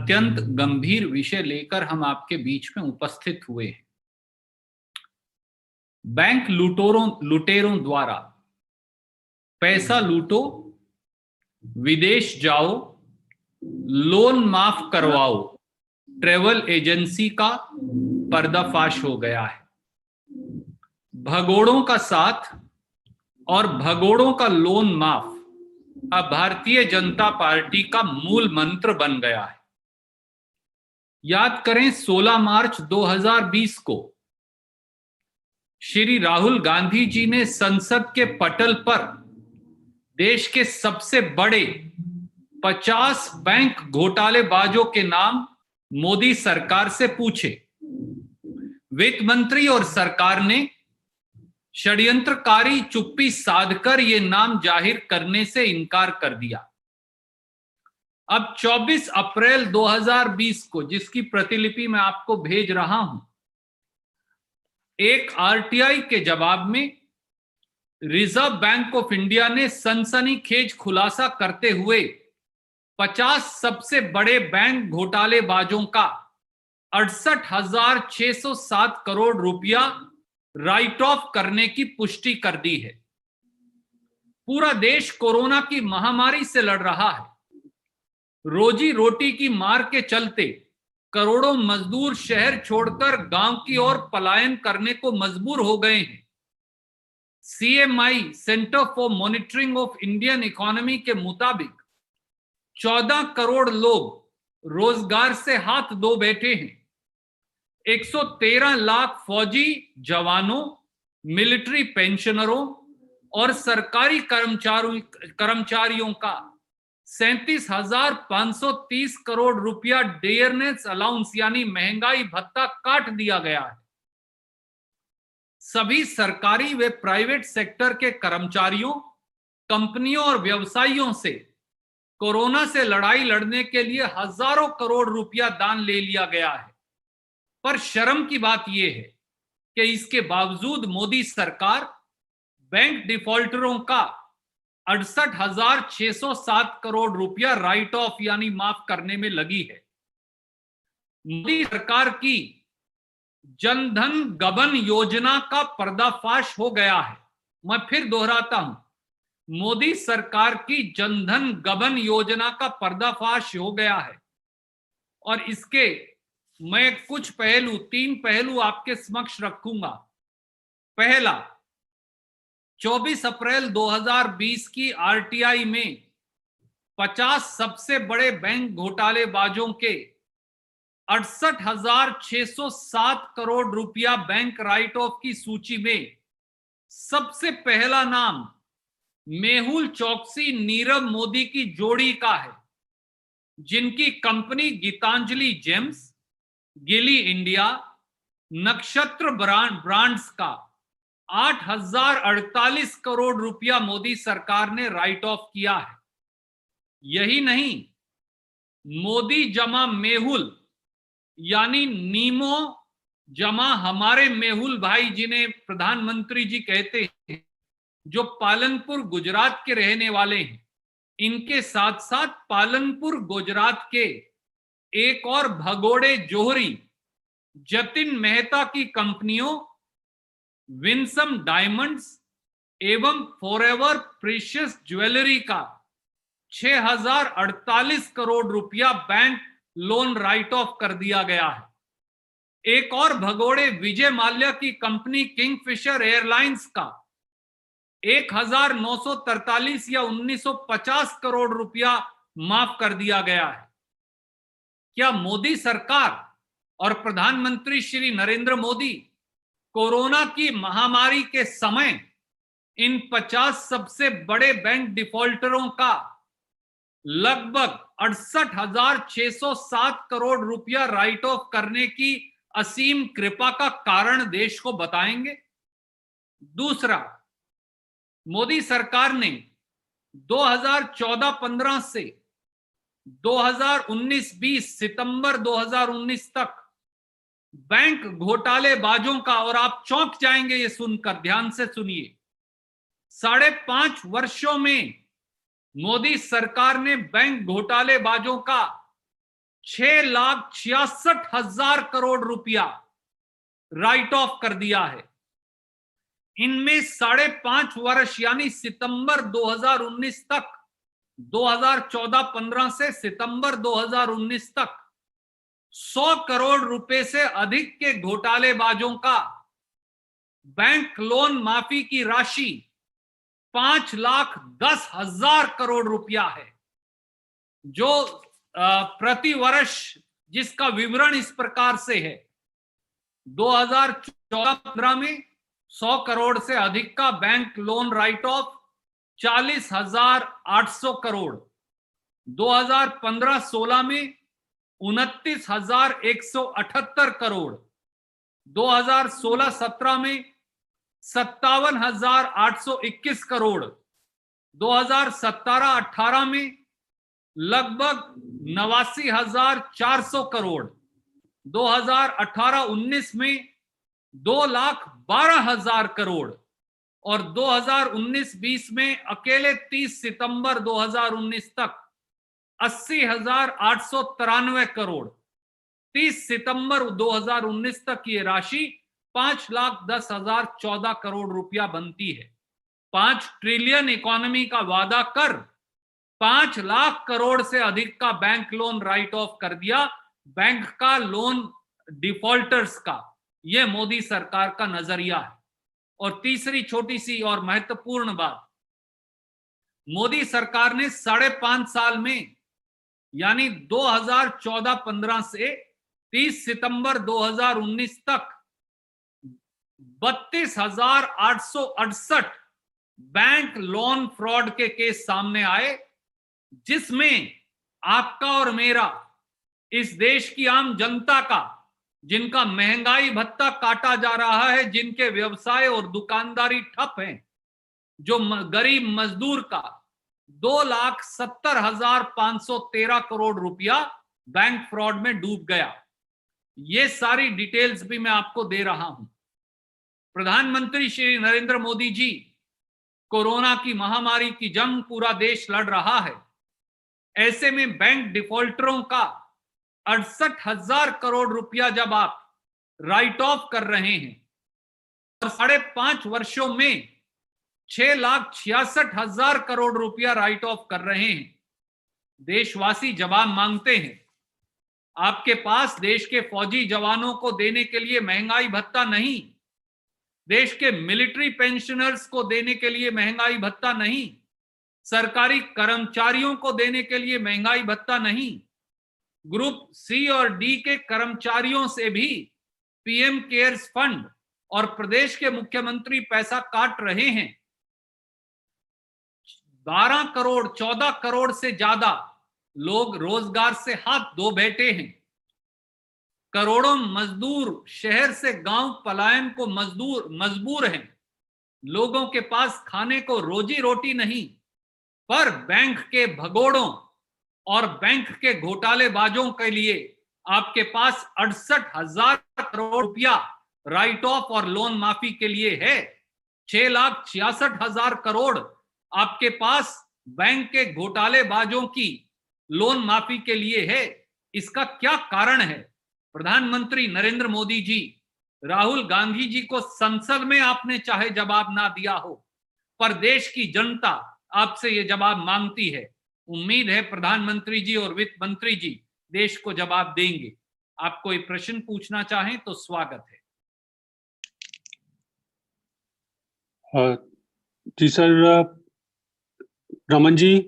अत्यंत गंभीर विषय लेकर हम आपके बीच में उपस्थित हुए हैं। बैंक लुटेरों द्वारा पैसा लूटो, विदेश जाओ, लोन माफ करवाओ, ट्रेवल एजेंसी का पर्दाफाश हो गया है। भगोड़ों का साथ और भगोड़ों का लोन माफ अब भारतीय जनता पार्टी का मूल मंत्र बन गया है। याद करें 16 मार्च 2020 को श्री राहुल गांधी जी ने संसद के पटल पर देश के सबसे बड़े 50 बैंक घोटालेबाजों के नाम मोदी सरकार से पूछे। वित्त मंत्री और सरकार ने षड्यंत्रकारी चुप्पी साधकर ये नाम जाहिर करने से इनकार कर दिया। अब 24 अप्रैल 2020 को, जिसकी प्रतिलिपि मैं आपको भेज रहा हूं, एक आरटीआई के जवाब में रिजर्व बैंक ऑफ इंडिया ने सनसनीखेज खुलासा करते हुए 50 सबसे बड़े बैंक घोटालेबाजों का 68,607 करोड़ रुपया राइट ऑफ करने की पुष्टि कर दी है। पूरा देश कोरोना की महामारी से लड़ रहा है। रोजी रोटी की मार के चलते करोड़ों मजदूर शहर छोड़कर गांव की ओर पलायन करने को मजबूर हो गए हैं। CMI, centre for monitoring of Indian economy के मुताबिक 14 करोड़ लोग रोजगार से हाथ धो बैठे हैं। 113 लाख फौजी जवानों, मिलिट्री पेंशनरों और सरकारी कर्मचारियों का 37,530 करोड़ रुपया डियरनेस अलाउंस यानी महंगाई भत्ता काट दिया गया है। सभी सरकारी व प्राइवेट सेक्टर के कर्मचारियों, कंपनियों और व्यवसायियों से कोरोना से लड़ाई लड़ने के लिए हजारों करोड़ रुपया दान ले लिया गया है। पर शर्म की बात यह है कि इसके बावजूद मोदी सरकार बैंक डिफॉल्टरों का 68,607 करोड़ रुपया राइट ऑफ यानी माफ करने में लगी है। मोदी सरकार की जनधन गबन योजना का पर्दाफाश हो गया है। मैं फिर दोहराता हूं, मोदी सरकार की जनधन गबन योजना का पर्दाफाश हो गया है। और इसके मैं कुछ पहलू, 3 पहलू आपके समक्ष रखूंगा। पहला, 24 अप्रैल 2020 की आरटीआई में 50 सबसे बड़े बैंक घोटालेबाजों के 68,607 करोड़ रुपया बैंक राइट ऑफ की सूची में सबसे पहला नाम मेहुल चोकसी, नीरव मोदी की जोड़ी का है, जिनकी कंपनी गीतांजलि जेम्स, गिली इंडिया, नक्षत्र ब्रांड्स का 8,048 करोड़ रुपया मोदी सरकार ने राइट ऑफ किया है। यही नहीं, मोदी जमा मेहुल यानी नीमो जमा हमारे मेहुल भाई, जिन्हें प्रधानमंत्री जी कहते हैं, जो पालनपुर गुजरात के रहने वाले हैं, इनके साथ साथ पालनपुर गुजरात के एक और भगोड़े जोहरी जतिन मेहता की कंपनियों विंसम डायमंड्स एवं फॉरएवर प्रीशियस ज्वेलरी का 6,048 करोड़ रुपया बैंक लोन राइट ऑफ कर दिया गया है। एक और भगोड़े विजय माल्या की कंपनी किंगफिशर एयरलाइंस का 1,943 या 1,950 करोड़ रुपया माफ कर दिया गया है। क्या मोदी सरकार और प्रधानमंत्री श्री नरेंद्र मोदी कोरोना की महामारी के समय इन 50 सबसे बड़े बैंक डिफॉल्टरों का लगभग 68,607 करोड़ रुपया राइट ऑफ करने की असीम कृपा का कारण देश को बताएंगे? दूसरा, मोदी सरकार ने 2014-15 से 2019-20 सितंबर 2019 तक बैंक घोटालेबाजों का, और आप चौंक जाएंगे ये सुनकर, ध्यान से सुनिए, 5.5 वर्षों में मोदी सरकार ने बैंक घोटालेबाजों का 6,66,000 करोड़ रुपया राइट ऑफ कर दिया है। इनमें 5.5 वर्ष यानी सितंबर 2019 तक, 2014-15 से सितंबर 2019 तक 100 करोड़ रुपए से अधिक के घोटालेबाजों का बैंक लोन माफी की राशि 5,10,000 करोड़ रुपया है, जो प्रति वर्ष, जिसका विवरण इस प्रकार से है। 2014-15 में 100 करोड़ से अधिक का bank loan right of 40,800 crore, 2015-16 में 29,178 करोड़, 2016-17 में 57,821 करोड़, 2017-18 में लगभग 89,400 करोड़, 2018-19 में 2,12,000 करोड़ और 2019-20 में अकेले 30 सितंबर 2019 तक 80,893 करोड़। 30 सितंबर 2019 तक ये राशि 5,10,014 करोड़ रुपया बनती है। 5 ट्रिलियन इकोनॉमी का वादा कर 5 लाख करोड़ से अधिक का बैंक लोन राइट ऑफ कर दिया, बैंक का लोन डिफॉल्टर्स का। यह मोदी सरकार का नजरिया है। और तीसरी छोटी सी और महत्वपूर्ण बात, मोदी सरकार ने 5.5 साल में यानी 2014-15 से 30 सितंबर 2019 तक 32,868 बैंक लोन फ्रॉड के केस सामने आए, जिसमें आपका और मेरा, इस देश की आम जनता का, जिनका महंगाई भत्ता काटा जा रहा है, जिनके व्यवसाय और दुकानदारी ठप हैं, जो गरीब मजदूर का 2,70,513 करोड़ रुपया बैंक फ्रॉड में डूब गया। ये सारी डिटेल्स भी मैं आपको दे रहा हूं। प्रधानमंत्री श्री नरेंद्र मोदी जी, कोरोना की महामारी की जंग पूरा देश लड़ रहा है। ऐसे में बैंक डिफॉल्टरों का 68,000 करोड़ रुपया जब आप राइट ऑफ कर रहे हैं और 5.5 वर्षों में 6,66,000 करोड़ रुपया राइट ऑफ कर रहे हैं, देशवासी जवाब मांगते हैं। आपके पास देश के फौजी जवानों को देने के लिए महंगाई भत्ता नहीं, देश के मिलिट्री पेंशनर्स को देने के लिए महंगाई भत्ता नहीं, सरकारी कर्मचारियों को देने के लिए महंगाई भत्ता नहीं, ग्रुप सी और डी के कर्मचारियों से भी पीएम केयर्स फंड और प्रदेश के मुख्यमंत्री पैसा काट रहे हैं। 12 करोड़ 14 करोड़ से ज्यादा लोग रोजगार से हाथ धो बैठे हैं। करोड़ों मजदूर शहर से गांव पलायन को मजबूर हैं। लोगों के पास खाने को रोजी रोटी नहीं, पर बैंक के भगोड़ों और बैंक के घोटालेबाजों के लिए आपके पास 68,000 करोड़ रुपया राइट ऑफ और लोन माफी के लिए है। 6,66,000 करोड़ आपके पास बैंक के घोटालेबाजों की लोन माफी के लिए है। इसका क्या कारण है? प्रधानमंत्री नरेंद्र मोदी जी, राहुल गांधी जी को संसद में आपने चाहे जवाब ना दिया हो, पर देश की जनता आपसे ये जवाब मांगती है। उम्मीद है प्रधानमंत्री जी और वित्त मंत्री जी देश को जवाब देंगे। आप कोई प्रश्न पूछना चाहें तो स्वागत है। जी सर, रमन जी।